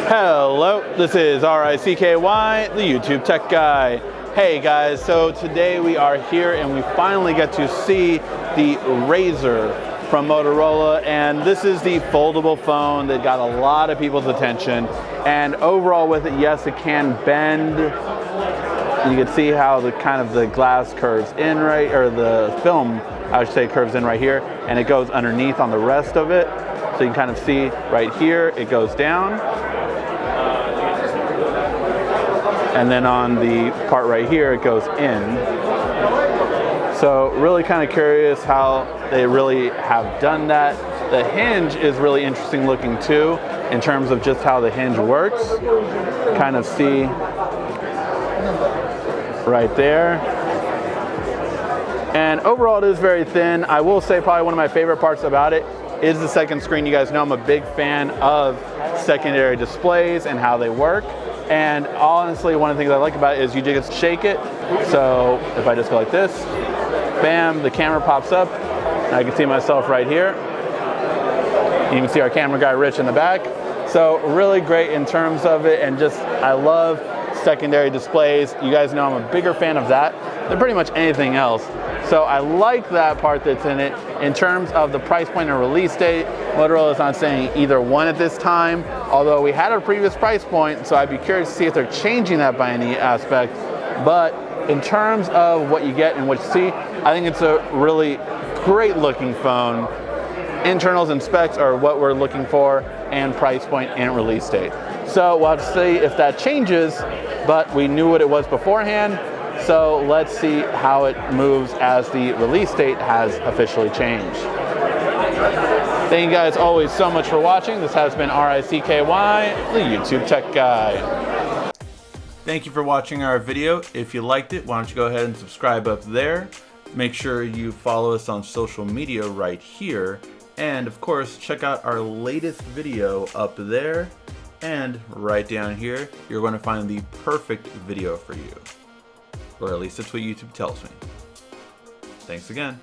Hello, this is RICKY, the YouTube Tech Guy. Hey guys, so today we are here and we finally get to see the Razr from Motorola, and this is the foldable phone that got a lot of people's attention. And overall with it, yes, it can bend. You can see how the glass curves in right, or the film, I should say, curves in right here, and it goes underneath on the rest of it. So you can kind of see right here, it goes down. And then on the part right here, it goes in. So really kind of curious how they really have done that. The hinge is really interesting looking too, in terms of just how the hinge works. Kind of see right there. And overall it is very thin. I will say probably one of my favorite parts about it is the second screen. You guys know I'm a big fan of secondary displays and how they work. And honestly, one of the things I like about it is you just shake it. So if I just go like this, bam, the camera pops up. And I can see myself right here. You can see our camera guy, Rich, in the back. So really great in terms of it, and just, I love secondary displays. You guys know I'm a bigger fan of that than pretty much anything else. So I like that part that's in it. In terms of the price point and release date, Motorola is not saying either one at this time, although we had a previous price point, so I'd be curious to see if they're changing that by any aspect. But in terms of what you get and what you see, I think it's a really great looking phone. Internals and specs are what we're looking for, and price point and release date. So we'll have to see if that changes, but we knew what it was beforehand. So let's see how it moves as the release date has officially changed. Thank you guys always so much for watching. This has been RICKY, the YouTube Tech Guy. Thank you for watching our video. If you liked it, why don't you go ahead and subscribe up there. Make sure you follow us on social media right here. And of course, check out our latest video up there. And right down here, you're going to find the perfect video for you. Or at least that's what YouTube tells me. Thanks again.